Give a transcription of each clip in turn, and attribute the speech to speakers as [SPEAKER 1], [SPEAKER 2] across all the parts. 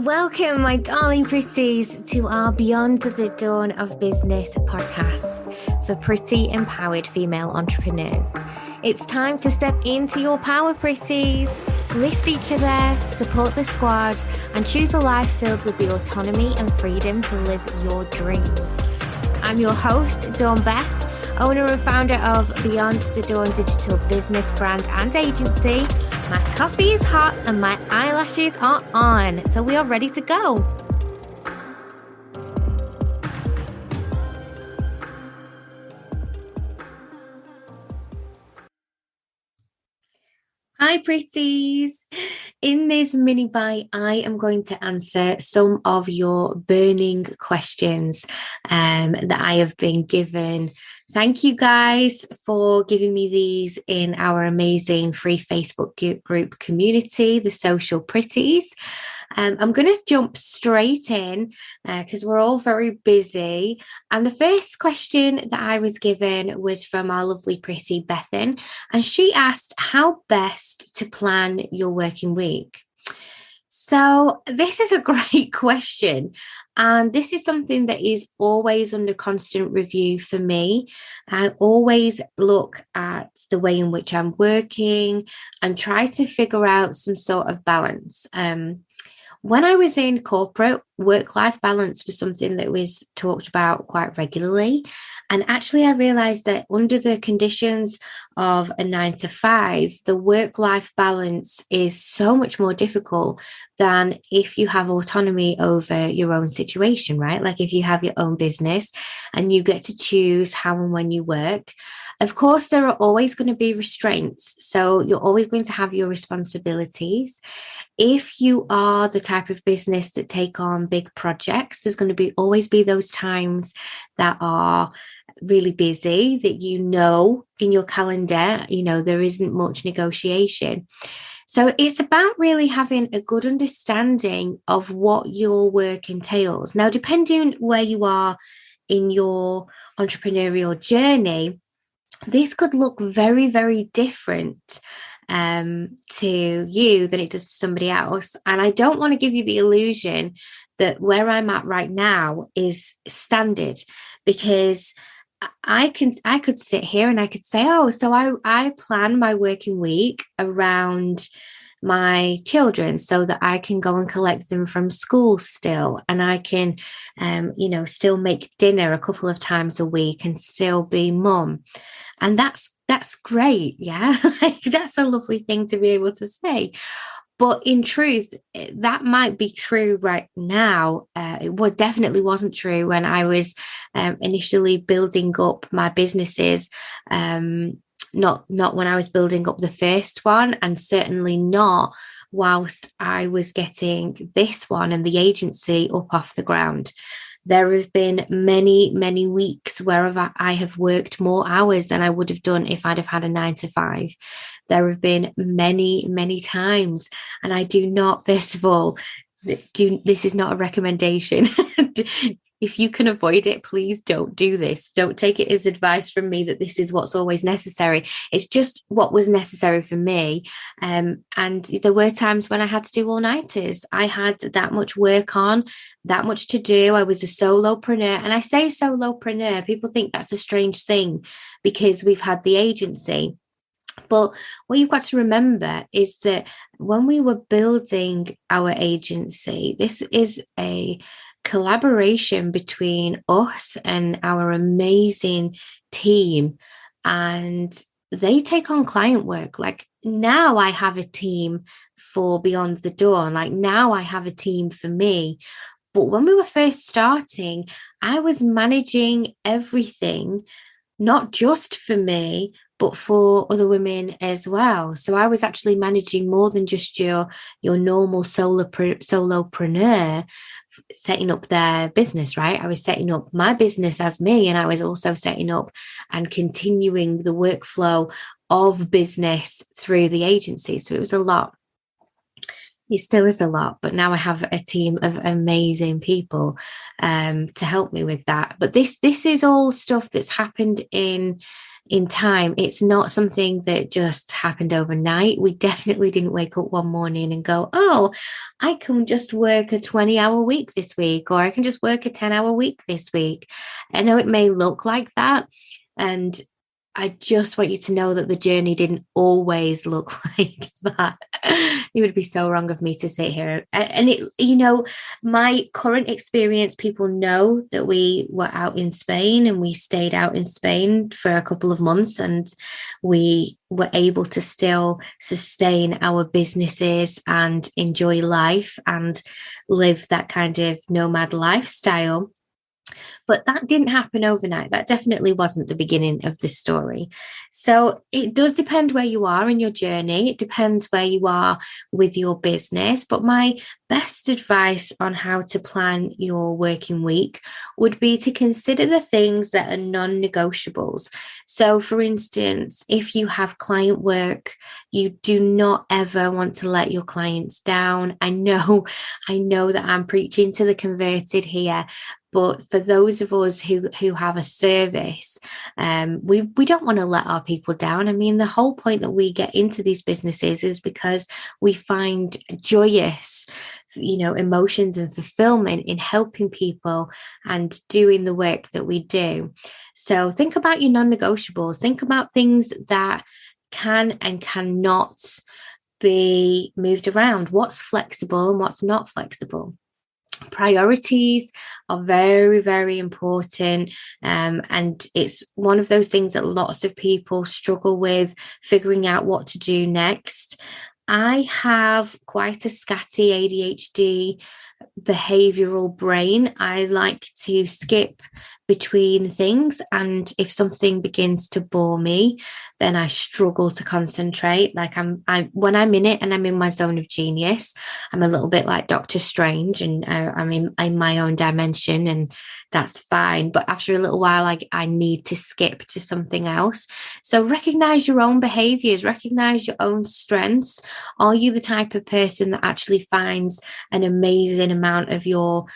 [SPEAKER 1] Welcome, my darling pretties, to our Beyond the Dawn of Business podcast for pretty empowered female entrepreneurs. It's time to step into your power, pretties. Lift each other, support the squad, and choose a life filled with the autonomy and freedom to live your dreams. I'm your host, Dawn Beth, owner and founder of Beyond the Dawn digital business brand and agency. My coffee is hot and my eyelashes are on, so we are ready to go. Hi, pretties. In this mini bite, I am going to answer some of your burning questions that I have been given. Thank you guys for giving me these in our amazing free Facebook group community, the Social Pretties. I'm going to jump straight in because we're all very busy. And the first question that I was given was from our lovely pretty Bethan. And she asked how best to plan your working week. So this is a great question. And this is something that is always under constant review for me. I always look at the way in which I'm working and try to figure out some sort of balance. When I was in corporate, work-life balance was something that was talked about quite regularly. And actually, I realized that under the conditions of a 9 to 5, the work-life balance is so much more difficult than if you have autonomy over your own situation, right? Like if you have your own business and you get to choose how and when you work. Of course, there are always going to be restraints. So you're always going to have your responsibilities. If you are the type of business that take on big projects, there's going to always be those times that are really busy, that in your calendar, there isn't much negotiation. So it's about really having a good understanding of what your work entails. Now, depending where you are in your entrepreneurial journey, this could look very, very different to you than it does to somebody else. And I don't want to give you the illusion that where I'm at right now is standard, because I could sit here and I could say, oh, so I plan my working week around my children so that I can go and collect them from school still, and I can still make dinner a couple of times a week and still be mum. And that's great. Yeah. Like, that's a lovely thing to be able to say. But in truth, that might be true right now. It definitely wasn't true when I was initially building up my businesses. Not when I was building up the first one, and certainly not whilst I was getting this one and the agency up off the ground. There have been many, many weeks where I have worked more hours than I would have done if I'd have had a 9 to 5. There have been many, many times, and I do not, first of all, this is not a recommendation. If you can avoid it, please don't do this. Don't take it as advice from me that this is what's always necessary. It's just what was necessary for me. And there were times when I had to do all-nighters. I had that much work on, that much to do. I was a solopreneur. And I say solopreneur, people think that's a strange thing because we've had the agency. But what you've got to remember is that when we were building our agency, this is a collaboration between us and our amazing team, and they take on client work. Like, now I have a team for Beyond the Dawn. Like, now I have a team for me. But when we were first starting, I was managing everything, not just for me, but for other women as well. So I was actually managing more than just your normal solopreneur setting up their business, right? I was setting up my business as me, and I was also setting up and continuing the workflow of business through the agency. So it was a lot. It still is a lot, but now I have a team of amazing people to help me with that. But this is all stuff that's happened in in time. It's not something that just happened overnight. We definitely didn't wake up one morning and go, oh, I can just work a 20-hour week this week, or I can just work a 10-hour week this week. I know it may look like that. And I just want you to know that the journey didn't always look like that. It would be so wrong of me to sit here. And it, my current experience, people know that we were out in Spain and we stayed out in Spain for a couple of months, and we were able to still sustain our businesses and enjoy life and live that kind of nomad lifestyle. But that didn't happen overnight. That definitely wasn't the beginning of this story. So it does depend where you are in your journey. It depends where you are with your business. But my best advice on how to plan your working week would be to consider the things that are non-negotiables. So, for instance, if you have client work, you do not ever want to let your clients down. I know that I'm preaching to the converted here, but for those of us who have a service, we don't want to let our people down. I mean, the whole point that we get into these businesses is because we find joyous, emotions and fulfillment in helping people and doing the work that we do. So think about your non-negotiables. Think about things that can and cannot be moved around. What's flexible and what's not flexible. Priorities are very, very important. And it's one of those things that lots of people struggle with figuring out what to do next. I have quite a scatty ADHD behavioral brain. I like to skip between things, and if something begins to bore me, then I struggle to concentrate. Like I'm when I'm in it and I'm in my zone of genius, I'm a little bit like Doctor Strange, and I'm in my own dimension, and that's fine. But after a little while, I need to skip to something else. So recognize your own behaviors, recognize your own strengths. Are you the type of person that actually finds an amazing amount of your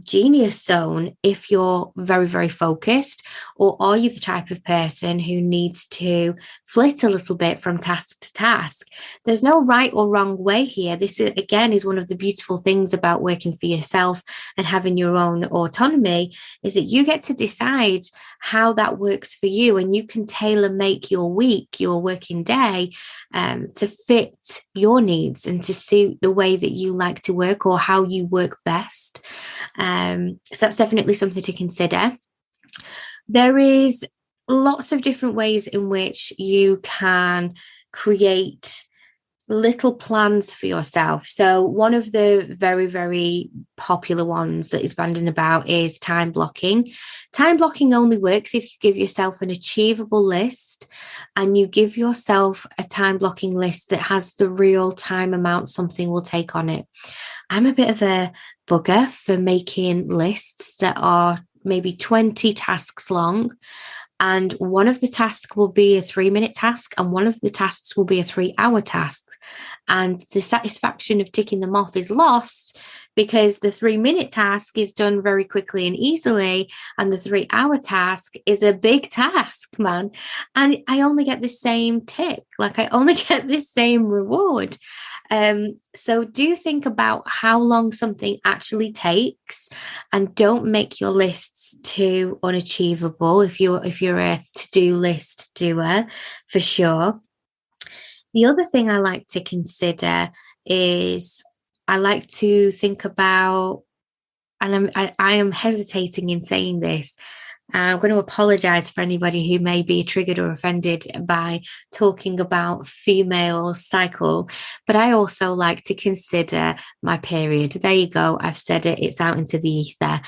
[SPEAKER 1] genius zone if you're very, very focused? Or are you the type of person who needs to flit a little bit from task to task? There's no right or wrong way here. This is, again, is one of the beautiful things about working for yourself and having your own autonomy, is that you get to decide how that works for you, and you can tailor make your week, your working day, to fit your needs and to suit the way that you like to work or how you work best. So that's definitely something to consider. There is lots of different ways in which you can create little plans for yourself. So one of the very, very popular ones that is banding about is time blocking. Time blocking only works if you give yourself an achievable list, and you give yourself a time blocking list that has the real time amount something will take on it. I'm a bit of a bugger for making lists that are maybe 20 tasks long. And one of the tasks will be a 3-minute task, and one of the tasks will be a 3-hour task. And the satisfaction of ticking them off is lost because the 3-minute task is done very quickly and easily, and the 3-hour task is a big task, man. And I only get the same tick, like I only get the same reward. So do think about how long something actually takes, and don't make your lists too unachievable if you're a to-do list doer, for sure. The other thing I like to consider is I like to think about, and I am hesitating in saying this. I'm going to apologize for anybody who may be triggered or offended by talking about female cycle, but I also like to consider my period. There you go. I've said it. It's out into the ether.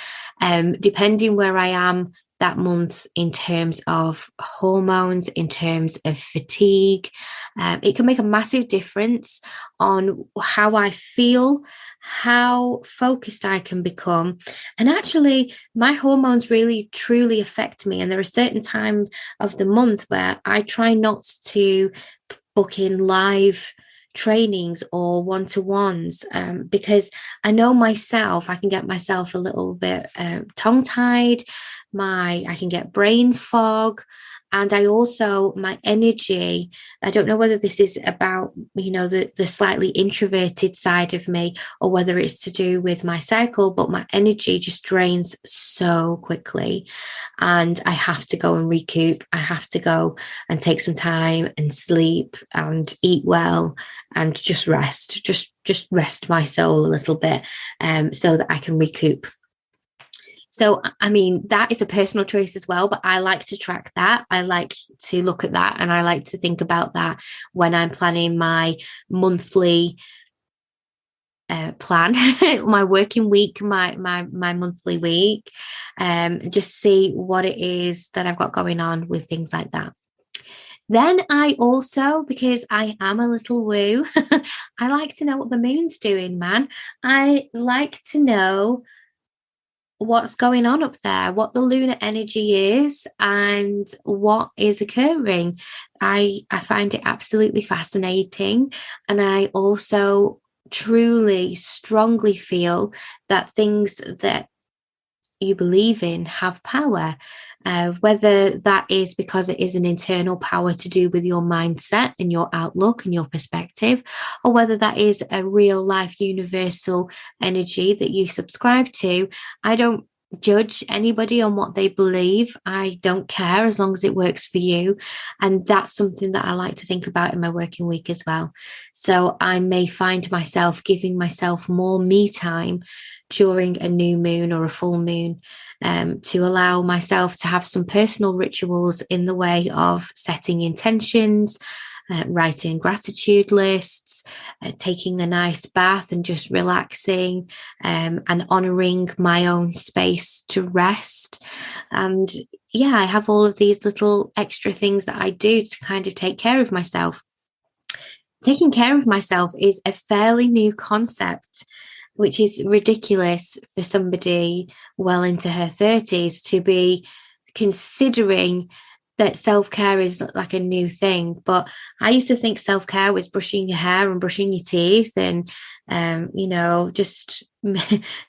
[SPEAKER 1] Depending where I am that month in terms of hormones, in terms of fatigue, it can make a massive difference on how I feel, how focused I can become. And actually, my hormones really truly affect me. And there are certain times of the month where I try not to book in live trainings or one-to-ones, because I know myself, I can get myself a little bit tongue-tied, I can get brain fog, And I also, my energy, I don't know whether this is about, the slightly introverted side of me or whether it's to do with my cycle, but my energy just drains so quickly. And I have to go and recoup. I have to go and take some time and sleep and eat well and just rest, just rest my soul a little bit, so that I can recoup. So, I mean, that is a personal choice as well, but I like to track that. I like to look at that and I like to think about that when I'm planning my monthly plan, my working week, my monthly week, just see what it is that I've got going on with things like that. Then I also, because I am a little woo, I like to know what the moon's doing, man. I like to know what's going on up there, what the lunar energy is, and what is occurring. I find it absolutely fascinating, and I also truly, strongly feel that things that you believe in have power, whether that is because it is an internal power to do with your mindset and your outlook and your perspective, or whether that is a real life universal energy that you subscribe to. I don't judge anybody on what they believe. I don't care as long as it works for you. And that's something that I like to think about in my working week as well. So I may find myself giving myself more me time during a new moon or a full moon, to allow myself to have some personal rituals in the way of setting intentions, writing gratitude lists, taking a nice bath and just relaxing, and honoring my own space to rest. And yeah, I have all of these little extra things that I do to kind of take care of myself. Taking care of myself is a fairly new concept, which is ridiculous for somebody well into her 30s to be considering that self-care is like a new thing. But I used to think self-care was brushing your hair and brushing your teeth and just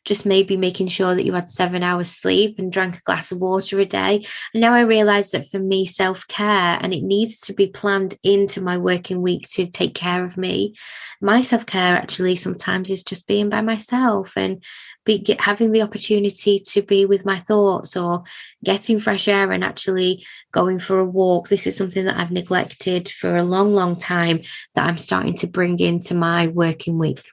[SPEAKER 1] just maybe making sure that you had 7 hours sleep and drank a glass of water a day. And now I realize that for me, self-care, and it needs to be planned into my working week to take care of me. My self-care actually sometimes is just being by myself and having the opportunity to be with my thoughts, or getting fresh air and actually going for a walk. This is something that I've neglected for a long, long time that I'm starting to bring into my working week.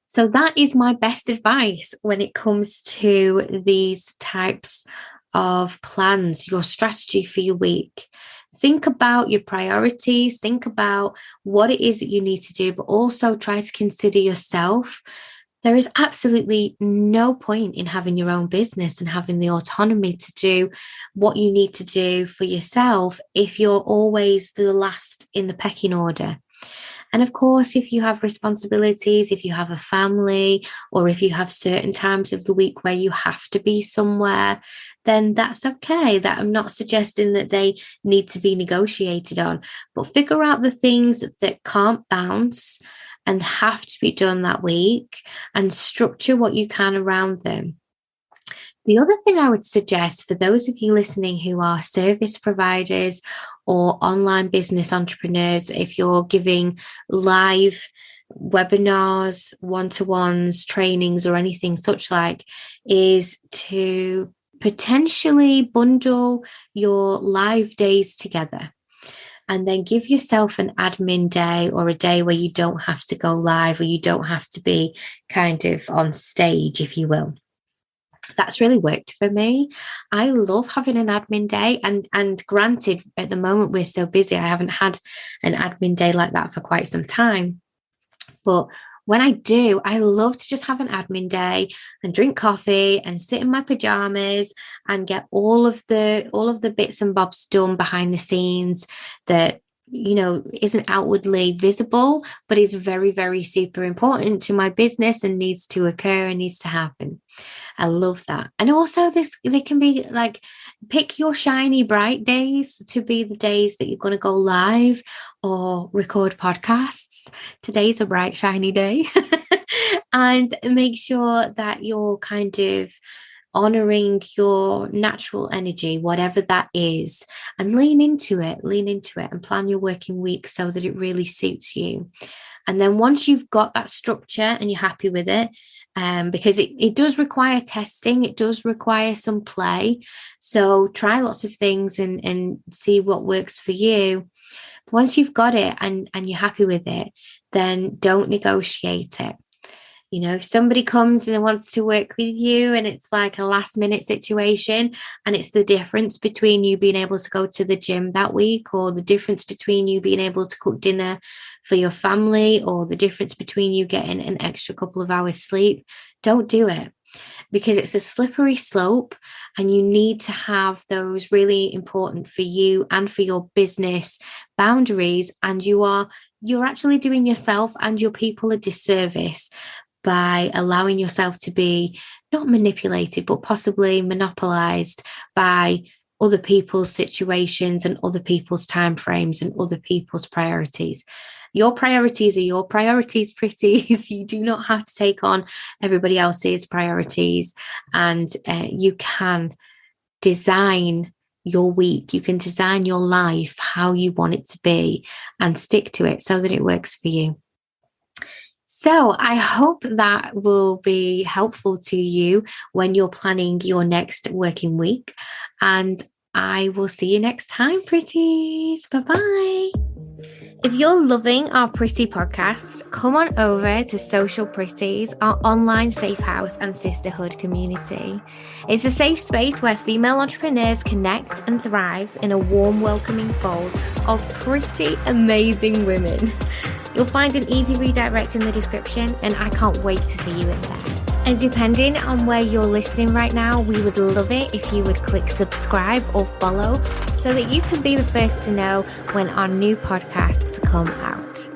[SPEAKER 1] So that is my best advice when it comes to these types of plans, your strategy for your week. Think about your priorities, think about what it is that you need to do, but also try to consider yourself. There is absolutely no point in having your own business and having the autonomy to do what you need to do for yourself if you're always the last in the pecking order. And of course, if you have responsibilities, if you have a family, or if you have certain times of the week where you have to be somewhere, then that's okay. That I'm not suggesting that they need to be negotiated on, but figure out the things that can't bounce and have to be done that week and structure what you can around them. The other thing I would suggest for those of you listening who are service providers or online business entrepreneurs, if you're giving live webinars, one-to-ones, trainings, or anything such like, is to potentially bundle your live days together. And then give yourself an admin day or a day where you don't have to go live or you don't have to be kind of on stage, if you will. That's really worked for me. I love having an admin day, and granted, at the moment we're so busy, I haven't had an admin day like that for quite some time. But when I do, I love to just have an admin day and drink coffee and sit in my pajamas and get all of the bits and bobs done behind the scenes that isn't outwardly visible, but is very, very super important to my business and needs to occur and needs to happen. I love that. And also they can be like, pick your shiny bright days to be the days that you're going to go live or record podcasts. Today's a bright shiny day. And make sure that you're kind of honoring your natural energy, whatever that is, and lean into it and plan your working week so that it really suits you. And then once you've got that structure and you're happy with it, because it does require testing, it does require some play. So try lots of things and see what works for you. Once you've got it and you're happy with it, then don't negotiate it. You know, if somebody comes and wants to work with you and it's like a last minute situation, and it's the difference between you being able to go to the gym that week, or the difference between you being able to cook dinner for your family, or the difference between you getting an extra couple of hours sleep, don't do it, because it's a slippery slope and you need to have those really important for you and for your business boundaries. And you're actually doing yourself and your people a disservice by allowing yourself to be not manipulated, but possibly monopolized by other people's situations and other people's timeframes and other people's priorities. Your priorities are your priorities, pretties. You do not have to take on everybody else's priorities. And you can design your week, you can design your life how you want it to be and stick to it so that it works for you. So I hope that will be helpful to you when you're planning your next working week. And I will see you next time, pretties. Bye-bye. If you're loving our Pretty podcast, come on over to Social Pretties, our online safe house and sisterhood community. It's a safe space where female entrepreneurs connect and thrive in a warm, welcoming fold of pretty amazing women. You'll find an easy redirect in the description, and I can't wait to see you in there. And depending on where you're listening right now, we would love it if you would click subscribe or follow so that you can be the first to know when our new podcasts come out.